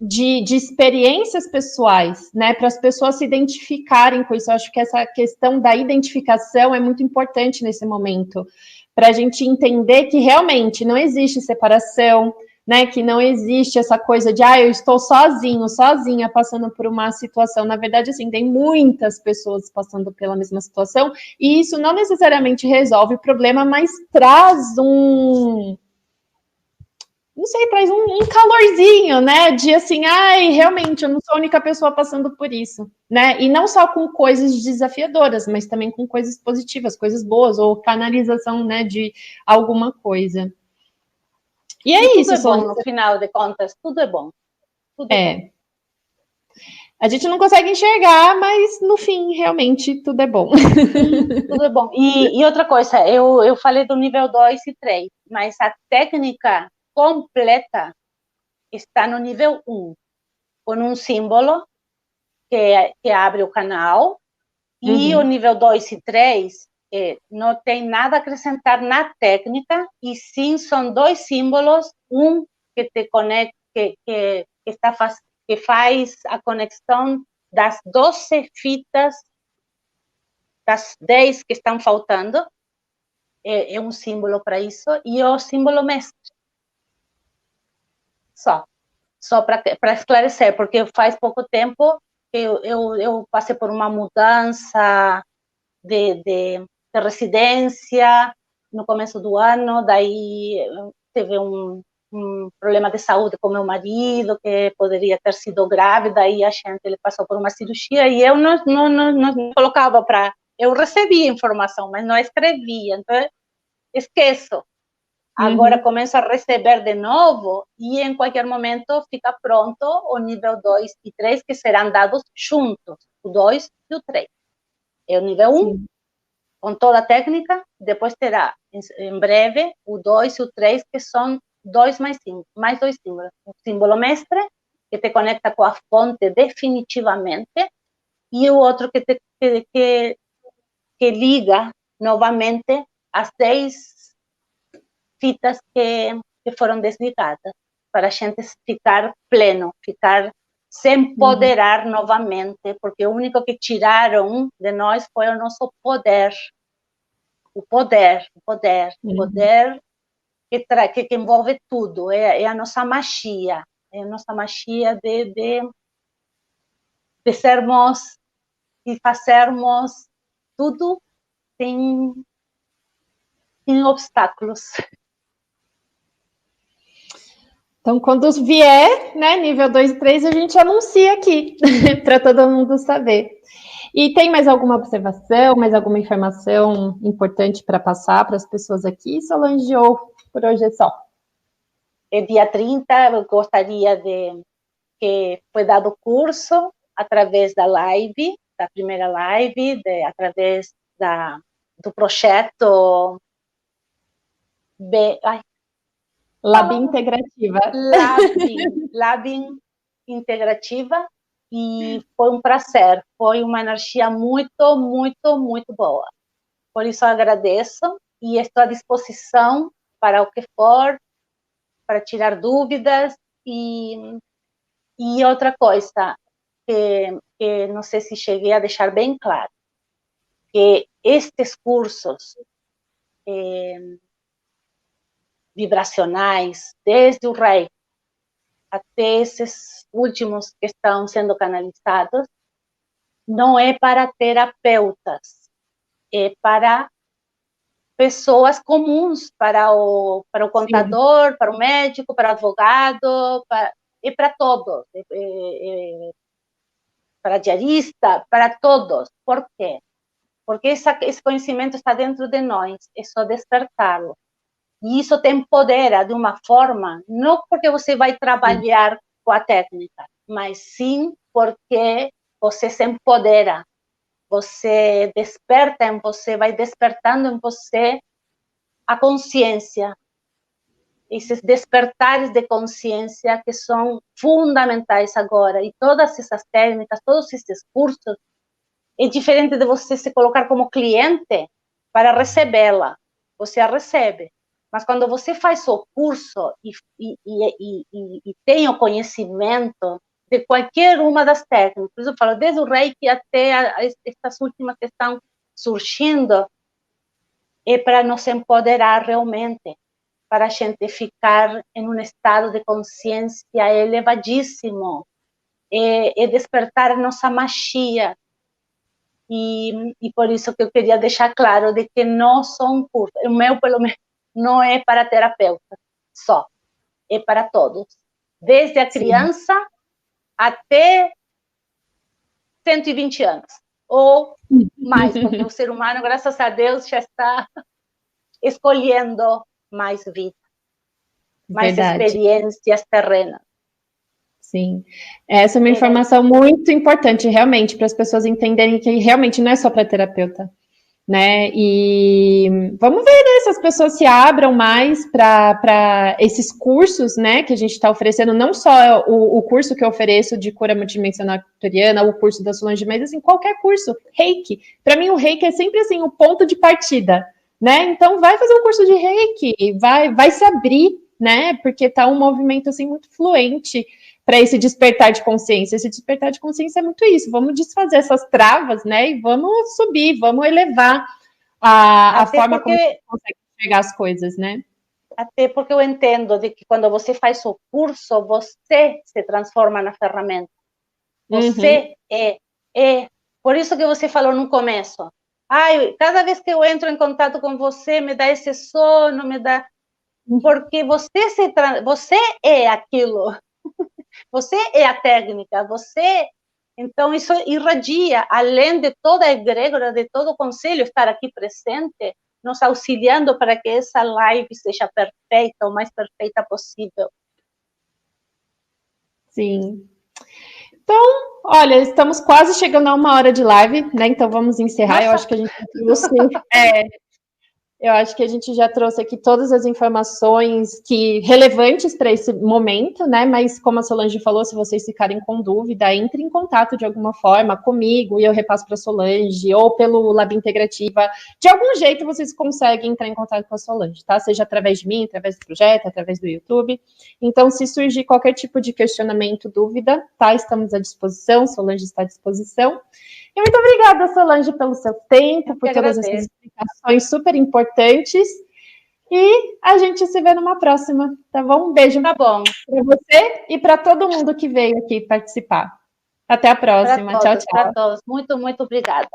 de experiências pessoais, né, para as pessoas se identificarem com isso. Eu acho que essa questão da identificação é muito importante nesse momento, para a gente entender que realmente não existe separação, né, que não existe essa coisa de, eu estou sozinho, sozinha, passando por uma situação. Na verdade, assim, tem muitas pessoas passando pela mesma situação, e isso não necessariamente resolve o problema, mas traz traz um calorzinho, né? De assim, realmente, eu não sou a única pessoa passando por isso, né? E não só com coisas desafiadoras, mas também com coisas positivas, coisas boas, ou canalização, né, de alguma coisa. E é isso, tudo é bom, no final de contas, tudo é bom. Tudo é bom. A gente não consegue enxergar, mas no fim, realmente, tudo é bom. Tudo é bom. E outra coisa, eu falei do nível 2 e 3, mas a técnica completa está no nível 1, com um símbolo que abre o canal, e o nível 2 e 3 não tem nada a acrescentar na técnica, e sim são dois símbolos, um que te conecta, que faz a conexão das 12 fitas, das 10 que estão faltando, é um símbolo para isso, e o símbolo mestre. Só para esclarecer, porque faz pouco tempo que eu passei por uma mudança de residência no começo do ano, daí teve um problema de saúde com meu marido, que poderia ter sido grave, daí ele passou por uma cirurgia, e eu não colocava para... Eu recebia informação, mas não escrevia, então esqueço. Agora começo a receber de novo, e em qualquer momento fica pronto o nível 2 e 3, que serão dados juntos, o 2 e o 3. É o nível 1, com toda a técnica, depois terá, em breve, o 2 e o 3, que são mais dois símbolos. O símbolo mestre, que te conecta com a fonte definitivamente, e o outro que liga novamente as 10 fitas que foram desligadas, para a gente ficar pleno, se empoderar novamente, porque o único que tiraram de nós foi o nosso poder. O poder que envolve tudo, é a nossa magia, de sermos e fazermos tudo sem obstáculos. Então, quando vier, né, nível 2 e 3, a gente anuncia aqui, para todo mundo saber. E tem mais alguma observação, mais alguma informação importante para passar para as pessoas aqui, Solange, ou por hoje é só? Dia 30, eu gostaria de que foi dado curso através da live, da primeira live, através do projeto Labin Integrativa. Labin Integrativa, e foi um prazer, foi uma energia muito, muito, muito boa. Por isso eu agradeço e estou à disposição para o que for, para tirar dúvidas. E outra coisa que não sei se cheguei a deixar bem claro, que estes cursos vibracionais, desde o Reiki até esses últimos que estão sendo canalizados, não é para terapeutas, é para pessoas comuns, para o contador, sim, para o médico, para o advogado, para todos, para diarista, para todos. Por quê? Porque esse conhecimento está dentro de nós, é só despertá-lo. E isso te empodera de uma forma, não porque você vai trabalhar com a técnica, mas sim porque você se empodera, você desperta em você, vai despertando em você a consciência, esses despertares de consciência que são fundamentais agora. E todas essas técnicas, todos esses cursos, é diferente de você se colocar como cliente para recebê-la. Você a recebe. Mas quando você faz o curso e tem o conhecimento de qualquer uma das técnicas, por isso eu falo, desde o Reiki até estas últimas que estão surgindo, é para nos empoderar realmente, para a gente ficar em um estado de consciência elevadíssimo, é despertar a nossa magia. E por isso que eu queria deixar claro de que não são um curso, o meu pelo menos não é para terapeuta só, é para todos, desde a criança, sim, até 120 anos, ou mais, porque o ser humano, graças a Deus, já está escolhendo mais vida, mais experiências terrenas. Sim, essa é uma informação muito importante, realmente, para as pessoas entenderem que realmente não é só para terapeuta, né? E vamos ver, né, se as pessoas se abram mais para esses cursos, né, que a gente está oferecendo, não só o curso que eu ofereço de cura multidimensional arcturiana, o curso da Solange, mas assim, qualquer curso, Reiki. Para mim, o Reiki é sempre assim, o ponto de partida, né? Então, vai fazer um curso de Reiki, vai se abrir, né? Porque tá um movimento assim muito fluente para esse despertar de consciência. Esse despertar de consciência é muito isso. Vamos desfazer essas travas, né? E vamos subir, vamos elevar a forma como a gente consegue pegar as coisas, né? Até porque eu entendo de que quando você faz o curso, você se transforma na ferramenta. Você é. Por isso que você falou no começo. Ai, cada vez que eu entro em contato com você, me dá esse sono, me dá... Porque você é aquilo. Você é a técnica, você... Então, isso irradia, além de toda a egrégora, de todo o conselho estar aqui presente, nos auxiliando para que essa live seja perfeita, o mais perfeita possível. Sim. Então, olha, estamos quase chegando a 1 hora de live, né? Então, vamos encerrar. Nossa. Eu acho que a gente trouxe... Eu acho que a gente já trouxe aqui todas as informações relevantes para esse momento, né? Mas como a Solange falou, se vocês ficarem com dúvida, entre em contato de alguma forma comigo e eu repasso para a Solange, ou pelo Lab Integrativa. De algum jeito vocês conseguem entrar em contato com a Solange, tá? Seja através de mim, através do projeto, através do YouTube. Então, se surgir qualquer tipo de questionamento, dúvida, tá? Estamos à disposição, Solange está à disposição. E muito obrigada, Solange, pelo seu tempo, por todas essas explicações super importantes. E a gente se vê numa próxima, tá bom? Um beijo para você e para todo mundo que veio aqui participar. Até a próxima. Tchau, tchau. Para todos. Muito, muito obrigada.